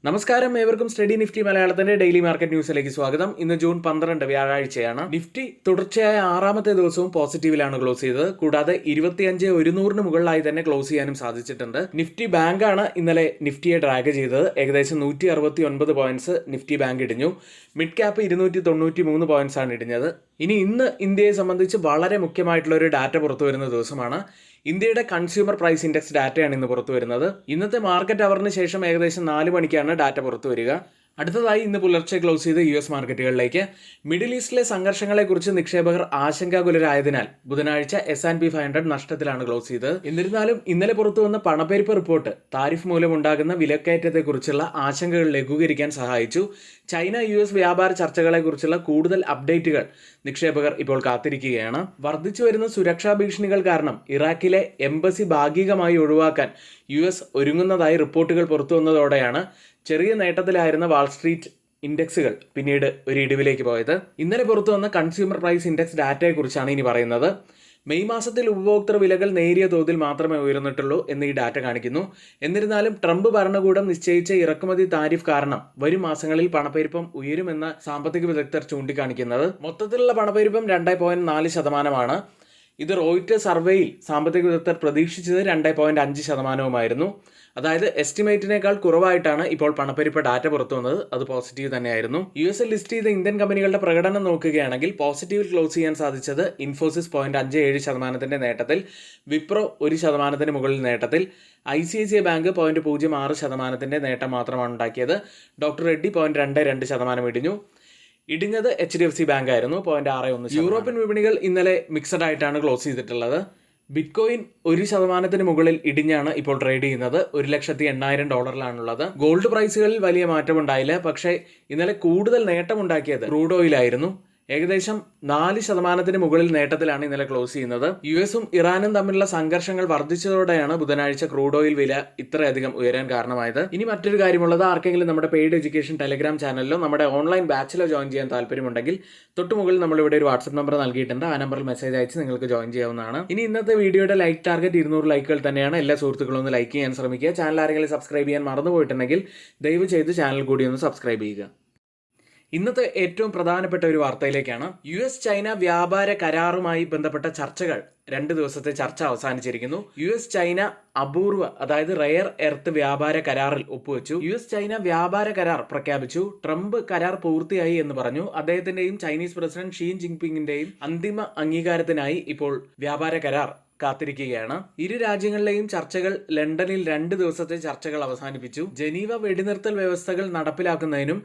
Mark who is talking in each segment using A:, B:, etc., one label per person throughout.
A: നമസ്കാരം, ഏവർക്കും study Nifty മലയാളത്തിന്റെ ഡെയിലി മാർക്കറ്റ് ന്യൂസിലേക്ക് സ്വാഗതം. ഇന്ന് ജൂൺ 12 വ്യാഴാഴ്ചയാണ്. നിഫ്റ്റി തുടർച്ചയായ 6ാമത്തെ ദിവസവും പോസിറ്റീവിലാണ് ക്ലോസ് ചെയ്തത്. കൂടാതെ 25,100 മുകളിലായി തന്നെ ക്ലോസ് ചെയ്യാനും സാധിച്ചിട്ടുണ്ട്. നിഫ്റ്റി ബാങ്കാണ് ഇന്നലെ നിഫ്റ്റിയെ ഡ്രാഗ് ചെയ്തത്. ഏകദേശം 169 പോയിന്റ്സ് നിഫ്റ്റി ബാങ്ക് ഇടിഞ്ഞു. മിഡ് ക്യാപ്പ് 293 പോയിന്റ്സ് ആണ് ഇടിഞ്ഞത്. ഇന്ന് ഇന്ത്യയെ സംബന്ധിച്ച് വളരെ മുഖ്യമായിട്ടുള്ള ഒരു ഡാറ്റ പുറത്തു വരുന്ന ദിവസമാണ്. ഇന്ത്യയുടെ കൺസ്യൂമർ പ്രൈസ് ഇൻഡെക്സ് ഡാറ്റയാണ് ഇന്ന് പുറത്തു വരുന്നത്. ഇന്നത്തെ മാർക്കറ്റ് അവറിന് ശേഷം ഏകദേശം 4 മണിക്കാണ് ഡാറ്റ പുറത്തു വരിക. അടുത്തതായി ഇന്ന് പുലർച്ചെ ക്ലോസ് ചെയ്ത US മാർക്കറ്റുകളിലേക്ക്. മിഡിൽ ഈസ്റ്റിലെ സംഘർഷങ്ങളെക്കുറിച്ച് നിക്ഷേപകർ ആശങ്കാകുലരായതിനാൽ ബുധനാഴ്ച S&P 500 നഷ്ടത്തിലാണ് ക്ലോസ് ചെയ്തത്. എന്നിരുന്നാലും ഇന്നലെ പുറത്തു വന്ന പണപ്പെരുപ്പ് റിപ്പോർട്ട് താരിഫ് മൂലമുണ്ടാകുന്ന വിലക്കയറ്റത്തെക്കുറിച്ചുള്ള ആശങ്കകൾ ലഘൂകരിക്കാൻ സഹായിച്ചു. ചൈന US വ്യാപാര ചർച്ചകളെക്കുറിച്ചുള്ള കൂടുതൽ അപ്ഡേറ്റുകൾ നിക്ഷേപകർ ഇപ്പോൾ കാത്തിരിക്കുകയാണ്. വർദ്ധിച്ചു വരുന്ന സുരക്ഷാ ഭീഷണികൾ കാരണം ഇറാഖിലെ എംബസി ഭാഗികമായി ഒഴിവാക്കാൻ US ഒരുങ്ങുന്നതായി റിപ്പോർട്ടുകൾ പുറത്തു വന്നതോടെയാണ് ചെറിയ നേട്ടത്തിലായിരുന്ന വാൾസ്ട്രീറ്റ് ഇൻഡെക്സുകൾ പിന്നീട് ഒരു ഇടിവിലേക്ക് പോയത്. ഇന്നലെ പുറത്തു വന്ന കൺസ്യൂമർ പ്രൈസ് ഇൻഡെക്സ് ഡാറ്റയെക്കുറിച്ചാണ് ഇനി പറയുന്നത്. മെയ് മാസത്തിൽ ഉപഭോക്തൃ വിലകൾ നേരിയ തോതിൽ മാത്രമേ ഉയർന്നിട്ടുള്ളൂ എന്ന് ഈ ഡാറ്റ കാണിക്കുന്നു. എന്നിരുന്നാലും ട്രംപ് ഭരണകൂടം നിശ്ചയിച്ച ഇറക്കുമതി താരിഫ് കാരണം വരും മാസങ്ങളിൽ പണപ്പെരുപ്പം ഉയരുമെന്ന സാമ്പത്തിക വിദഗ്ധർ ചൂണ്ടിക്കാണിക്കുന്നത്. മൊത്തത്തിലുള്ള പണപ്പെരുപ്പം 2.4%. ഇത് റോയിറ്റേഴ്സ് സർവേയിൽ സാമ്പത്തിക വിദഗ്ധർ പ്രതീക്ഷിച്ചത് 2.5%. അതായത് എസ്റ്റിമേറ്റിനേക്കാൾ കുറവായിട്ടാണ് ഇപ്പോൾ പണപ്പെരുപ്പ ഡാറ്റ പുറത്തു വന്നത്. അത് പോസിറ്റീവ് തന്നെയായിരുന്നു. US ലിസ്റ്റ് ചെയ്ത ഇന്ത്യൻ കമ്പനികളുടെ പ്രകടനം നോക്കുകയാണെങ്കിൽ പോസിറ്റീവിൽ ക്ലോസ് ചെയ്യാൻ സാധിച്ചത് ഇൻഫോസിസ് 0.57% നേട്ടത്തിൽ, വിപ്രോ 1% മുകളിൽ നേട്ടത്തിൽ, ICICI ബാങ്ക് 0.06% നേട്ടം മാത്രമാണ് ഉണ്ടാക്കിയത്. ഡോക്ടർ റെഡ്ഡി 0.22% ഇടിഞ്ഞു. ഇടിഞ്ഞത് HDFC ബാങ്ക് ആയിരുന്നു, 0.61%. യൂറോപ്യൻ വിപണികൾ ഇന്നലെ മിക്സഡ് ആയിട്ടാണ് ക്ലോസ് ചെയ്തിട്ടുള്ളത്. ബിറ്റ്കോയിൻ 1% മുകളിൽ ഇടിഞ്ഞാണ് ഇപ്പോൾ ട്രേഡ് ചെയ്യുന്നത്. $1,80,000 ഗോൾഡ് പ്രൈസുകളിൽ വലിയ മാറ്റമുണ്ടായില്ല. പക്ഷേ ഇന്നലെ കൂടുതൽ നേട്ടമുണ്ടാക്കിയത് ക്രൂഡ് ഓയിലായിരുന്നു. ഏകദേശം 4% മുകളിൽ നേട്ടത്തിലാണ് ഇന്നലെ ക്ലോസ് ചെയ്യുന്നത്. US-ഉം ഇറാനും തമ്മിലുള്ള സംഘർഷങ്ങൾ വർദ്ധിച്ചതോടെയാണ് ബുധനാഴ്ച ക്രൂഡ് ഓയിൽ വില ഇത്രയധികം ഉയരാൻ കാരണമായത്. ഇനി മറ്റൊരു കാര്യമുള്ളത്, ആർക്കെങ്കിലും നമ്മുടെ പെയ്ഡ് എഡ്യൂക്കേഷൻ ടെലഗ്രാം ചാനലിലോ നമ്മുടെ ഓൺലൈൻ ബാച്ചിലോ ജോയിൻ ചെയ്യാൻ താല്പര്യമുണ്ടെങ്കിൽ തൊട്ടുമുകളിൽ നമ്മളിവിടെ ഒരു വാട്സ്ആപ്പ് നമ്പർ നൽകിയിട്ടുണ്ട്. ആ നമ്പറിൽ മെസ്സേജ് അയച്ച് നിങ്ങൾക്ക് ജോയിൻ ചെയ്യാവുന്നതാണ്. ഇന്നത്തെ വീഡിയോയുടെ ലൈക്ക് ടാർഗറ്റ് 200 ലൈക്കുകൾ തന്നെയാണ്. എല്ലാ സുഹൃത്തുക്കളും ഒന്ന് ലൈക്ക് ചെയ്യാൻ ശ്രമിക്കുക. ചാനൽ ആരെങ്കിലും സബ്സ്ക്രൈബ് ചെയ്യാൻ മറന്നുപോയിട്ടുണ്ടെങ്കിൽ ദയവ് ചെയ്ത് ചാനൽ കൂടി ഒന്ന് സബ്സ്ക്രൈബ് ചെയ്യുക. ഇന്നത്തെ ഏറ്റവും പ്രധാനപ്പെട്ട ഒരു വാർത്തയിലേക്കാണ്. US ചൈന വ്യാപാര കരാറുമായി ബന്ധപ്പെട്ട ചർച്ചകൾ 2 ദിവസത്തെ ചർച്ച അവസാനിച്ചിരിക്കുന്നു. US ചൈന അപൂർവ, അതായത് റെയർ എർത്ത് വ്യാപാര കരാറിൽ ഒപ്പുവെച്ചു. US ചൈന വ്യാപാര കരാർ പ്രഖ്യാപിച്ചു. ട്രംപ് കരാർ പൂർത്തിയായി എന്ന് പറഞ്ഞു. അദ്ദേഹത്തിന്റെയും ചൈനീസ് പ്രസിഡന്റ് ഷീ ജിൻപിങ്ങിന്റെയും അന്തിമ അംഗീകാരത്തിനായി ഇപ്പോൾ വ്യാപാര കരാർ കാത്തിരിക്കുകയാണ്. ഇരു രാജ്യങ്ങളിലെയും ചർച്ചകൾ ലണ്ടനിൽ 2 ദിവസത്തെ ചർച്ചകൾ അവസാനിപ്പിച്ചു. ജനീവ വെടിനിർത്തൽ വ്യവസ്ഥകൾ നടപ്പിലാക്കുന്നതിനും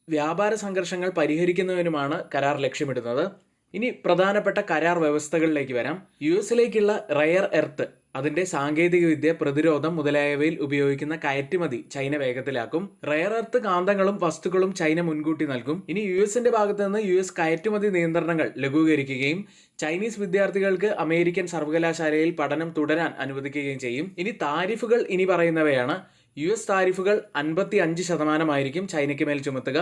A: വ്യാപാര സംഘർഷങ്ങൾ പരിഹരിക്കുന്നതിനുമാണ് കരാർ ലക്ഷ്യമിടുന്നത്. ഇനി പ്രധാനപ്പെട്ട കരാർ വ്യവസ്ഥകളിലേക്ക് വരാം. US-ലേക്കുള്ള റെയർ എർത്ത്, അതിന്റെ സാങ്കേതികവിദ്യ, പ്രതിരോധം മുതലായവയിൽ ഉപയോഗിക്കുന്ന കയറ്റുമതി ചൈന വേഗത്തിലാക്കും. റെയർ എർത്ത് കാന്തങ്ങളും വസ്തുക്കളും ചൈന മുൻകൂട്ടി നൽകും. ഇനി US-ന്റെ ഭാഗത്ത് നിന്ന് US കയറ്റുമതി നിയന്ത്രണങ്ങൾ ലഘൂകരിക്കുകയും ചൈനീസ് വിദ്യാർത്ഥികൾക്ക് അമേരിക്കൻ സർവകലാശാലയിൽ പഠനം തുടരാൻ അനുവദിക്കുകയും ചെയ്യും. ഇനി താരിഫുകൾ പറയുന്നവയാണ്. US താരിഫുകൾ 55% ആയിരിക്കും ചൈനയ്ക്ക് മേൽ ചുമത്തുക.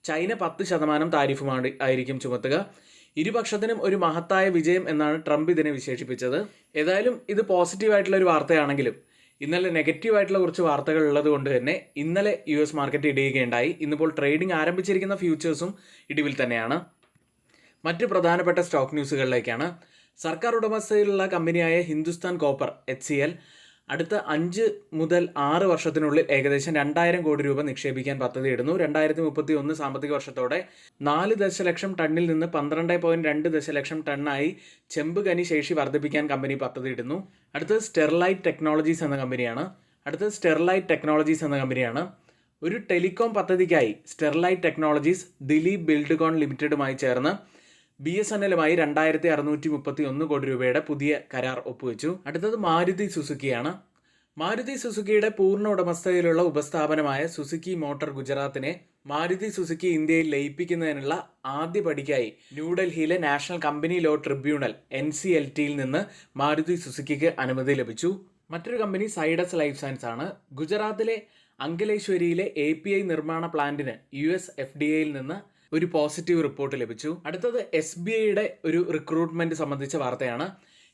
A: ചൈന 10% താരിഫുമാണ് ആയിരിക്കും ചുമത്തുക. ഇരുപക്ഷത്തിനും ഒരു മഹത്തായ വിജയം എന്നാണ് ട്രംപ് ഇതിനെ വിശേഷിപ്പിച്ചത്. ഏതായാലും ഇത് പോസിറ്റീവായിട്ടുള്ള ഒരു വാർത്തയാണെങ്കിലും ഇന്നലെ നെഗറ്റീവായിട്ടുള്ള കുറച്ച് വാർത്തകൾ ഉള്ളത് കൊണ്ട് തന്നെ ഇന്നലെ US മാർക്കറ്റ് ഇടിയുകയുണ്ടായി. ഇന്നിപ്പോൾ ട്രേഡിംഗ് ആരംഭിച്ചിരിക്കുന്ന ഫ്യൂച്ചേഴ്സും ഇടിവിൽ തന്നെയാണ്. മറ്റ് പ്രധാനപ്പെട്ട സ്റ്റോക്ക് ന്യൂസുകളിലേക്കാണ്. സർക്കാർ ഉടമസ്ഥയിലുള്ള കമ്പനിയായ ഹിന്ദുസ്ഥാൻ കോപ്പർ HCL അടുത്ത 5 മുതൽ 6 വർഷത്തിനുള്ളിൽ ഏകദേശം 2,000 കോടി രൂപ നിക്ഷേപിക്കാൻ പദ്ധതിയിടുന്നു. 2031 സാമ്പത്തിക വർഷത്തോടെ 4 ദശലക്ഷം ടണ്ണിൽ നിന്ന് 12.2 ദശലക്ഷം ടണ്ണായി ചെമ്പ് ഖനി ശേഷി വർദ്ധിപ്പിക്കാൻ കമ്പനി പദ്ധതിയിടുന്നു. അടുത്തത് സ്റ്റെർലൈറ്റ് ടെക്നോളജീസ് എന്ന കമ്പനിയാണ്. ഒരു ടെലികോം പദ്ധതിക്കായി സ്റ്റെർലൈറ്റ് ടെക്നോളജീസ് ദിലീപ് ബിൽഡ്കോൺ ലിമിറ്റഡുമായി ചേർന്ന് BSNL-മായി 2,631 കോടി രൂപയുടെ പുതിയ കരാർ ഒപ്പുവെച്ചു. അടുത്തത് മാരുതി സുസുക്കിയാണ്. മാരുതി സുസുക്കിയുടെ പൂർണ്ണ ഉടമസ്ഥതയിലുള്ള ഉപസ്ഥാപനമായ സുസുക്കി മോട്ടോർ ഗുജറാത്തിനെ മാരുതി സുസുക്കി ഇന്ത്യയിൽ ലയിപ്പിക്കുന്നതിനുള്ള ആദ്യ പടിക്കായി ന്യൂഡൽഹിയിലെ നാഷണൽ കമ്പനി ലോ ട്രിബ്യൂണൽ NCLT-യിൽ നിന്ന് മാരുതി സുസുക്കിക്ക് അനുമതി ലഭിച്ചു. മറ്റൊരു കമ്പനി സൈഡസ് ലൈഫ് സയൻസ് ആണ്. ഗുജറാത്തിലെ അങ്കലേശ്വരിയിലെ API നിർമ്മാണ പ്ലാന്റിന് US FDA-യിൽ നിന്ന് ഒരു പോസിറ്റീവ് റിപ്പോർട്ട് ലഭിച്ചു. അടുത്തത് SBIയുടെ ഒരു റിക്രൂട്ട്മെന്റ് സംബന്ധിച്ച വാർത്തയാണ്.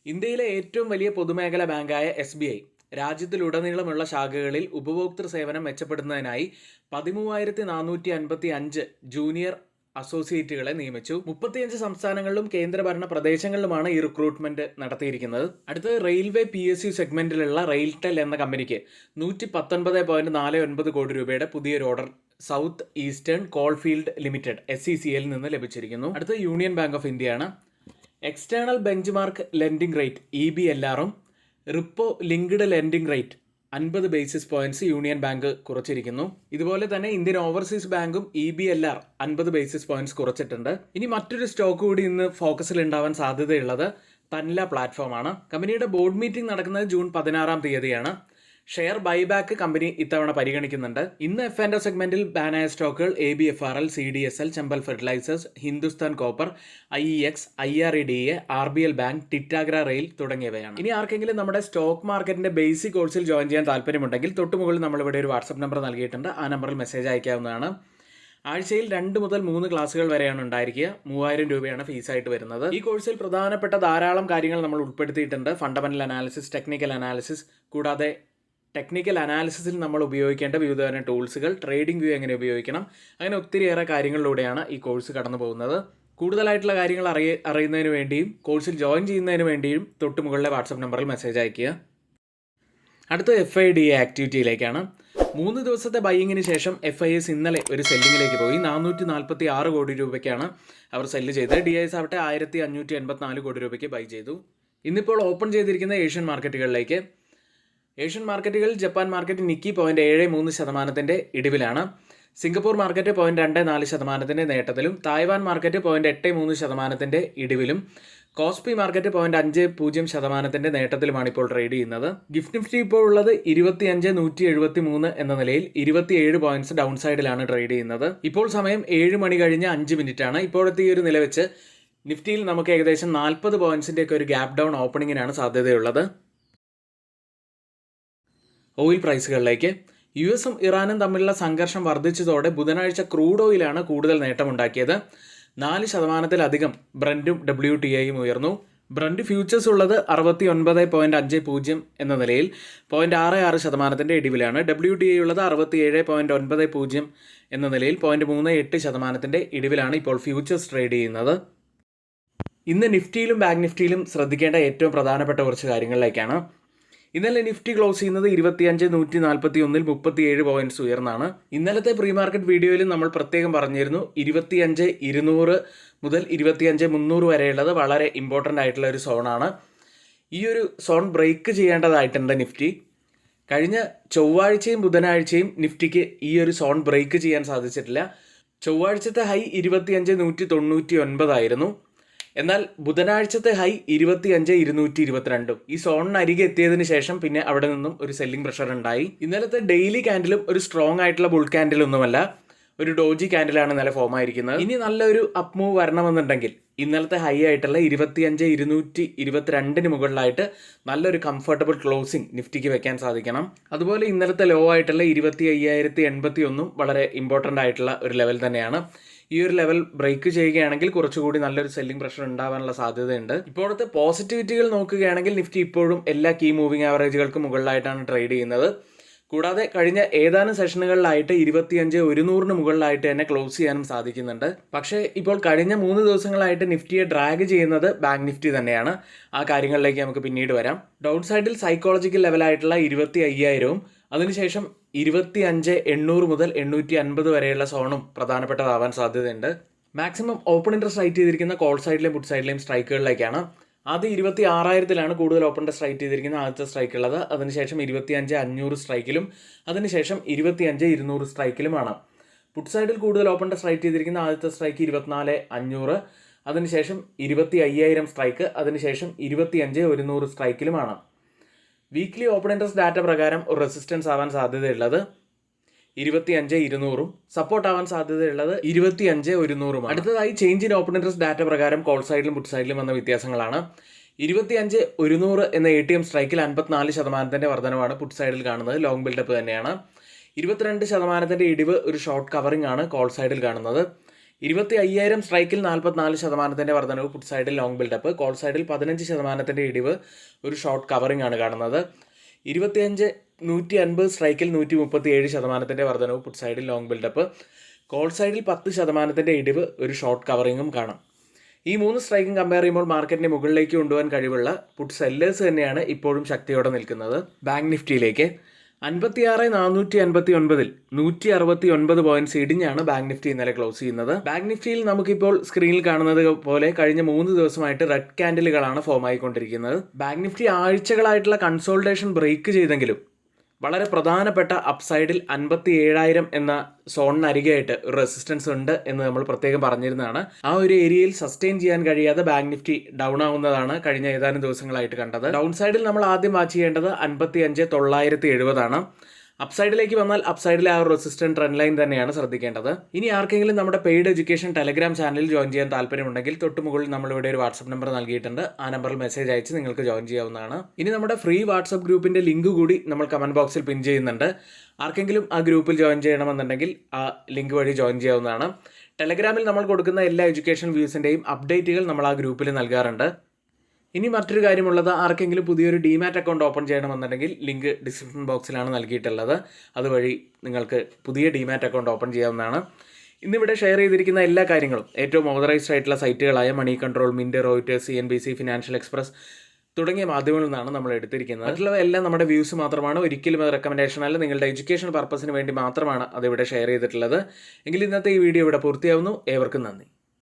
A: ഇന്ത്യയിലെ ഏറ്റവും വലിയ പൊതുമേഖലാ ബാങ്കായ SBI രാജ്യത്തിലുടനീളമുള്ള ശാഖകളിൽ ഉപഭോക്തൃ സേവനം മെച്ചപ്പെടുത്തുന്നതിനായി 13,455 ജൂനിയർ അസോസിയേറ്റുകളെ നിയമിച്ചു. 35 സംസ്ഥാനങ്ങളിലും കേന്ദ്രഭരണ പ്രദേശങ്ങളിലുമാണ് ഈ റിക്രൂട്ട്മെന്റ് നടത്തിയിരിക്കുന്നത്. അടുത്തത് റെയിൽവേ PSU സെഗ്മെന്റിലുള്ള റെയിൽടെൽ എന്ന കമ്പനിക്ക് 119.49 കോടി രൂപയുടെ പുതിയൊരു order south eastern coalfield limited SECL നിന്ന് ലഭിച്ചിരിക്കുന്നു. അടുത്തത് യൂണിയൻ ബാങ്ക് ഓഫ് ഇന്ത്യയാണ്. External benchmark lending rate EBLR repo linked lending rate 50 basis points union bank കുറച്ചിരിക്കുന്നു. ഇതുപോലെ തന്നെ ഇന്ത്യൻ ഓവർസീസ് ബാങ്കും EBLR 50 ബേസിസ് പോയിന്റ്സ് കുറച്ചിട്ടുണ്ട്. ഇനി മറ്റൊരു സ്റ്റോക്ക് കൂടി ഇന്ന് ഫോക്കസിൽ ഉണ്ടാവാൻ സാധ്യതയുള്ളത് തൻല പ്ലാറ്റ്ഫോമാണ്. കമ്പനിയുടെ ബോർഡ് മീറ്റിംഗ് നടക്കുന്നത് ജൂൺ 16 തീയതിയാണ്. ഷെയർ ബൈബാക്ക് കമ്പനി ഇത്തവണ പരിഗണിക്കുന്നുണ്ട്. ഇന്ന് F&O സെഗ്മെന്റിൽ ബാനായ സ്റ്റോക്കുകൾ ABFRL, CDSL, Chambal fertilisers, Hindustan copper, IEX, IREDA, RBL bank, Titagarh rail തുടങ്ങിയവയാണ്. ഇനി ആർക്കെങ്കിലും നമ്മുടെ സ്റ്റോക്ക് മാർക്കറ്റിന്റെ ബേസിക് കോഴ്സിൽ ജോയിൻ ചെയ്യാൻ താല്പര്യമുണ്ടെങ്കിൽ തൊട്ടുമുകളിൽ നമ്മളിവിടെ ഒരു വാട്സ്ആപ്പ് നമ്പർ നൽകിയിട്ടുണ്ട്. ആ നമ്പറിൽ മെസ്സേജ് അയക്കാവുന്നതാണ്. ആഴ്ചയിൽ 2 മുതൽ 3 ക്ലാസ്സുകൾ വരെയാണ് ഉണ്ടായിരിക്കുക. 3000 രൂപയാണ് ഫീസായിട്ട് വരുന്നത്. ഈ കോഴ്സിൽ പ്രധാനപ്പെട്ട ധാരാളം കാര്യങ്ങൾ നമ്മൾ ഉൾപ്പെടുത്തിയിട്ടുണ്ട്. ഫണ്ടമെന്റൽ അനാലിസിസ്, ടെക്നിക്കൽ അനാലിസിസ്, കൂടാതെ ടെക്നിക്കൽ അനാലിസിസിൽ നമ്മൾ ഉപയോഗിക്കേണ്ട വിവിധതരം ടൂൾസുകൾ, ട്രേഡിംഗ് വ്യൂ എങ്ങനെ ഉപയോഗിക്കണം, അങ്ങനെ ഒത്തിരിയേറെ കാര്യങ്ങളിലൂടെയാണ് ഈ കോഴ്സ് കടന്നു പോകുന്നത്. കൂടുതലായിട്ടുള്ള കാര്യങ്ങൾ അറിയുന്നതിന് വേണ്ടിയും കോഴ്സിൽ ജോയിൻ ചെയ്യുന്നതിന് വേണ്ടിയും തൊട്ടുമുകളിലെ വാട്സപ്പ് നമ്പറിൽ മെസ്സേജ് അയയ്ക്കുക. അടുത്ത FIDA ആക്ടിവിറ്റിയിലേക്കാണ്. 3 ദിവസത്തെ ബൈയിങ്ങിന് ശേഷം FIS ഇന്നലെ ഒരു സെല്ലിങ്ങിലേക്ക് പോയി. 446 കോടി രൂപയ്ക്കാണ് അവർ സെല്ല് ചെയ്തത്. DIS ആവട്ടെ 1584 കോടി രൂപയ്ക്ക് ബൈ ചെയ്തു. ഇന്നിപ്പോൾ ഓപ്പൺ ചെയ്തിരിക്കുന്ന ഏഷ്യൻ മാർക്കറ്റുകളിലേക്ക്. ഏഷ്യൻ മാർക്കറ്റുകളിൽ ജപ്പാൻ മാർക്കറ്റ് നിക്കി 0.73% ഇടിവിലാണ്. സിംഗപ്പൂർ മാർക്കറ്റ് 0.24% നേട്ടത്തിലും, തായ്വാൻ മാർക്കറ്റ് 0.83% ഇടിവിലും, കോസ്പി മാർക്കറ്റ് 0.50% നേട്ടത്തിലുമാണ് ഇപ്പോൾ ട്രേഡ് ചെയ്യുന്നത്. ഗിഫ്റ്റ് നിഫ്റ്റി ഇപ്പോൾ ഉള്ളത് 25,173 എന്ന നിലയിൽ 27 പോയിന്റ്സ് ഡൗൺ സൈഡിലാണ് ട്രേഡ് ചെയ്യുന്നത്. ഇപ്പോൾ സമയം 7 മണി കഴിഞ്ഞ് 5 മിനിറ്റ് ആണ്. ഇപ്പോഴത്തെ ഈ ഒരു നില വെച്ച് നിഫ്റ്റിയിൽ നമുക്ക് ഏകദേശം 40 പോയിന്റ്സിന്റെ ഒക്കെ ഒരു ഗ്യാപ് ഡൗൺ ഓപ്പണിങ്ങിനാണ് സാധ്യതയുള്ളത്. ഓയിൽ പ്രൈസുകളിലേക്ക്. US-ഉം ഇറാനും തമ്മിലുള്ള സംഘർഷം വർദ്ധിച്ചതോടെ ബുധനാഴ്ച ക്രൂഡ് ഓയിലാണ് കൂടുതൽ നേട്ടമുണ്ടാക്കിയത്. 4% ബ്രന്റും WTIയും ഉയർന്നു. ബ്രന്റ് ഫ്യൂച്ചേഴ്സ് ഉള്ളത് 69.50 എന്ന നിലയിൽ 0.66% ഇടിവിലാണ്. WTI ഉള്ളത് 67.90 എന്ന നിലയിൽ 0.38% ഇടിവിലാണ് ഇപ്പോൾ ഫ്യൂച്ചേഴ്സ് ട്രേഡ് ചെയ്യുന്നത്. ഇന്ന് നിഫ്റ്റിയിലും ബാങ്ക് നിഫ്റ്റിയിലും ശ്രദ്ധിക്കേണ്ട ഏറ്റവും പ്രധാനപ്പെട്ട കുറച്ച് കാര്യങ്ങളിലേക്കാണ്. ഇന്നലെ നിഫ്റ്റി ക്ലോസ് ചെയ്യുന്നത് 25,141 37 പോയിന്റ്സ് ഉയർന്നാണ്. ഇന്നലത്തെ പ്രീ മാർക്കറ്റ് വീഡിയോയിൽ നമ്മൾ പ്രത്യേകം പറഞ്ഞിരുന്നു 25,200 മുതൽ 25,300 വരെയുള്ളത് വളരെ ഇമ്പോർട്ടൻ്റ് ആയിട്ടുള്ള ഒരു സോണാണ്. ഈ ഒരു സോൺ ബ്രേക്ക് ചെയ്യേണ്ടതായിട്ടുണ്ട് നിഫ്റ്റി. കഴിഞ്ഞ ചൊവ്വാഴ്ചയും ബുധനാഴ്ചയും നിഫ്റ്റിക്ക് ഈ ഒരു സോൺ ബ്രേക്ക് ചെയ്യാൻ സാധിച്ചിട്ടില്ല. ചൊവ്വാഴ്ചത്തെ ഹൈ 25,199 ആയിരുന്നു. എന്നാൽ ബുധനാഴ്ചത്തെ ഹൈ 25,222. ഈ സോണിനരികെ എത്തിയതിനു ശേഷം പിന്നെ അവിടെ നിന്നും ഒരു സെല്ലിംഗ് പ്രഷർ ഉണ്ടായി. ഇന്നലത്തെ ഡെയിലി ക്യാൻഡിലും ഒരു സ്ട്രോങ് ആയിട്ടുള്ള ബുൾ ക്യാൻഡിലൊന്നുമല്ല, ഒരു ഡോജി ക്യാൻഡിലാണ് ഇന്നലെ ഫോം ആയിരിക്കുന്നത്. ഇനി നല്ലൊരു അപ്പ് മൂവ് വരണമെന്നുണ്ടെങ്കിൽ ഇന്നലത്തെ ഹൈ ആയിട്ടുള്ള 25,222 മുകളിലായിട്ട് നല്ലൊരു കംഫർട്ടബിൾ ക്ലോസിംഗ് നിഫ്റ്റിക്ക് വെക്കാൻ സാധിക്കണം. അതുപോലെ ഇന്നലത്തെ ലോ ആയിട്ടുള്ള 25,081 വളരെ ഇമ്പോർട്ടൻ്റ് ആയിട്ടുള്ള ഒരു ലെവൽ തന്നെയാണ്. ഈ ഒരു ലെവൽ ബ്രേക്ക് ചെയ്യുകയാണെങ്കിൽ കുറച്ചുകൂടി നല്ലൊരു സെല്ലിംഗ് പ്രഷർ ഉണ്ടാവാനുള്ള സാധ്യതയുണ്ട്. ഇപ്പോഴത്തെ പോസിറ്റിവിറ്റികൾ നോക്കുകയാണെങ്കിൽ നിഫ്റ്റി ഇപ്പോഴും എല്ലാ കീ മൂവിംഗ് ആവറേജുകൾക്കും മുകളിലായിട്ടാണ് ട്രേഡ് ചെയ്യുന്നത്. കൂടാതെ കഴിഞ്ഞ ഏതാനും സെഷനുകളിലായിട്ട് 25,100 മുകളിലായിട്ട് തന്നെ ക്ലോസ് ചെയ്യാനും സാധിക്കുന്നുണ്ട്. പക്ഷേ ഇപ്പോൾ കഴിഞ്ഞ 3 ദിവസങ്ങളായിട്ട് നിഫ്റ്റിയെ ഡ്രാഗ് ചെയ്യുന്നത് ബാങ്ക് നിഫ്റ്റി തന്നെയാണ്. ആ കാര്യങ്ങളിലേക്ക് നമുക്ക് പിന്നീട് വരാം. ഡൗൺ സൈഡിൽ സൈക്കോളജിക്കൽ ലെവലായിട്ടുള്ള 25,000ഉം അതിനുശേഷം 25,800 മുതൽ 850 വരെയുള്ള സോണും പ്രധാനപ്പെട്ടതാവാൻ സാധ്യതയുണ്ട്. മാക്സിമം ഓപ്പൺ ഇൻട്രസ്റ്റ് റൈറ്റ് ചെയ്തിരിക്കുന്ന കോൾ സൈഡിലെയും പുട്ട് സൈഡിലെയും സ്ട്രൈക്കുകളിലേക്കാണ്. ആദ്യം 26,000-ലാണ് കൂടുതൽ ഓപ്പൺ ഇൻട്രസ്റ്റ് റൈറ്റ് ചെയ്തിരിക്കുന്ന ആദ്യത്തെ സ്ട്രൈക്ക് ഉള്ളത്. അതിനുശേഷം 25,500 സ്ട്രൈക്കിലും അതിനുശേഷം 25,200 സ്ട്രൈക്കിലുമാണ്. പുട്ട് സൈഡിൽ കൂടുതൽ ഓപ്പൺ ഇൻട്രസ്റ്റ് റൈറ്റ് ചെയ്തിരിക്കുന്ന ആദ്യത്തെ സ്ട്രൈക്ക് 24,500, അതിനുശേഷം 25,000 സ്ട്രൈക്ക്, അതിനുശേഷം 25,100 സ്ട്രൈക്കിലുമാണ്. വീക്ക്ലി ഓപ്പൺ ഇൻട്രസ്റ്റ് ഡാറ്റ പ്രകാരം ഒരു റെസിസ്റ്റൻസ് ആവാൻ സാധ്യതയുള്ളത് 25,200, സപ്പോർട്ട് ആവാൻ സാധ്യതയുള്ളത് 25,100. അടുത്തതായി change in open interest data പ്രകാരം കോൾ സൈഡിലും പുട്ട് സൈഡിലും വന്ന വ്യത്യാസങ്ങളാണ്. 25,100 എന്ന ATM സ്ട്രൈക്കിൽ 54% വർധനവാണ് പുട്ട് സൈഡിൽ കാണുന്നത്. ലോങ് ബിൽഡപ്പ് തന്നെയാണ്. 22% ഇടിവ് ഒരു ഷോർട്ട് കവറിംഗ് ആണ് കോൾ സൈഡിൽ കാണുന്നത്. 25,000 സ്ട്രൈക്കിൽ 44% വർധനവ് പുട്ട് സൈഡിൽ ലോങ് ബിൽഡപ്പ്, കോൾ സൈഡിൽ 15% ഇടിവ്, ഒരു ഷോർട്ട് കവറിംഗ് ആണ് കാണുന്നത്. 150 സ്ട്രൈക്കിൽ 137% വർധനവ് പുട്ട് സൈഡിൽ ലോങ് ബിൽഡപ്പ്, കോൾ സൈഡിൽ 10% ഇടിവ്, ഒരു ഷോർട്ട് കവറിങ്ങും കാണാം. ഈ 3 സ്ട്രൈക്കും കമ്പയർ ചെയ്യുമ്പോൾ മാർക്കറ്റിനെ മുകളിലേക്ക് കൊണ്ടുപോകാൻ കഴിവുള്ള പുട്ട് സെല്ലേഴ്സ് തന്നെയാണ് ഇപ്പോഴും ശക്തിയോടെ നിൽക്കുന്നത്. ബാങ്ക് നിഫ്റ്റിയിലേക്ക് 56,459 169 പോയിന്റ്സ് ഇടിഞ്ഞാണ് ബാങ്ക് നിഫ്റ്റി ഇന്നലെ ക്ലോസ് ചെയ്യുന്നത്. ബാങ്ക് നിഫ്റ്റിയിൽ നമുക്കിപ്പോൾ സ്ക്രീനിൽ കാണുന്നത് പോലെ കഴിഞ്ഞ 3 ദിവസമായിട്ട് റെഡ് ക്യാൻഡിലുകളാണ് ഫോം ആയിക്കൊണ്ടിരിക്കുന്നത്. ബാങ്ക് നിഫ്റ്റി ആഴ്ചകളായിട്ടുള്ള കൺസോൾട്ടേഷൻ ബ്രേക്ക് ചെയ്തെങ്കിലും വളരെ പ്രധാനപ്പെട്ട അപ്സൈഡിൽ 57,000 എന്ന സോണിനരികെയായിട്ട് ഒരു റെസിസ്റ്റൻസ് ഉണ്ട് എന്ന് നമ്മൾ പ്രത്യേകം പറഞ്ഞിരുന്നതാണ്. ആ ഒരു ഏരിയയിൽ സസ്റ്റെയിൻ ചെയ്യാൻ കഴിയാതെ ബാങ്ക് നിഫ്റ്റി ഡൗൺ ആവുന്നതാണ് കഴിഞ്ഞ ഏതാനും ദിവസങ്ങളായിട്ട് കണ്ടത്. ഡൗൺ സൈഡിൽ നമ്മൾ ആദ്യം വാച്ച് ചെയ്യേണ്ടത് 55,970 ആണ്. അപ്സൈഡിലേക്ക് വന്നാൽ അപ്സൈഡിലെ ആ ഒരു റെസിസ്റ്റന്റ് ട്രെൻഡ് ലൈൻ തന്നെയാണ് ശ്രദ്ധിക്കേണ്ടത്. ഇനി ആർക്കെങ്കിലും നമ്മുടെ പെയ്ഡ് എഡ്യൂക്കേഷൻ ടെലഗ്രാം ചാനലിൽ ജോയിൻ ചെയ്യാൻ താല്പര്യമുണ്ടെങ്കിൽ തൊട്ടുമുകളിൽ നമ്മളിവിടെ ഒരു വാട്സ്ആപ്പ് നമ്പർ നൽകിയിട്ടുണ്ട്. ആ നമ്പറിൽ മെസ്സേജ് അയച്ച് നിങ്ങൾക്ക് ജോയിൻ ചെയ്യാവുന്നതാണ്. ഇനി നമ്മുടെ ഫ്രീ വാട്സ്ആപ്പ് ഗ്രൂപ്പിന്റെ ലിങ്ക് കൂടി നമ്മൾ കമന്റ് ബോക്സിൽ പിൻ ചെയ്യുന്നുണ്ട്. ആർക്കെങ്കിലും ആ ഗ്രൂപ്പിൽ ജോയിൻ ചെയ്യണമെന്നുണ്ടെങ്കിൽ ആ ലിങ്ക് വഴി ജോയിൻ ചെയ്യാവുന്നതാണ്. ടെലഗ്രാമിൽ നമ്മൾ കൊടുക്കുന്ന എല്ലാ എഡ്യൂക്കേഷൻ വ്യൂസിന്റെയും അപ്ഡേറ്റുകൾ നമ്മൾ ആ ഗ്രൂപ്പിൽ നൽകാറുണ്ട്. ഇനി മറ്റൊരു കാര്യമുള്ളത്, ആർക്കെങ്കിലും പുതിയൊരു ഡിമാറ്റ് അക്കൗണ്ട് ഓപ്പൺ ചെയ്യണമെന്നുണ്ടെങ്കിൽ ലിങ്ക് ഡിസ്ക്രിപ്ഷൻ ബോക്സിലാണ് നൽകിയിട്ടുള്ളത്. അതുവഴി നിങ്ങൾക്ക് പുതിയ ഡിമാറ്റ് അക്കൗണ്ട് ഓപ്പൺ ചെയ്യാവുന്നതാണ്. ഇന്നിവിടെ ഷെയർ ചെയ്തിരിക്കുന്ന എല്ലാ കാര്യങ്ങളും ഏറ്റവും ഓതറൈസ്ഡ് ആയിട്ടുള്ള സൈറ്റുകളായ Moneycontrol, Mint, Reuters, CNBC, financial express തുടങ്ങിയ മാധ്യമങ്ങളിൽ നിന്നാണ് നമ്മൾ എടുത്തിരിക്കുന്നത്. മറ്റുള്ളവ എല്ലാം നമ്മുടെ വ്യൂസ് മാത്രമാണ്, ഒരിക്കലും അത് റെക്കമെൻഡേഷൻ അല്ല. നിങ്ങളുടെ എഡ്യൂക്കേഷൻ പർപ്പസിന് വേണ്ടി മാത്രമാണ് അതിവിടെ ഷെയർ ചെയ്തിട്ടുള്ളത്. എങ്കിൽ ഇന്നത്തെ ഈ വീഡിയോ ഇവിടെ പൂർത്തിയാവുന്നു. ഏവർക്കും നന്ദി.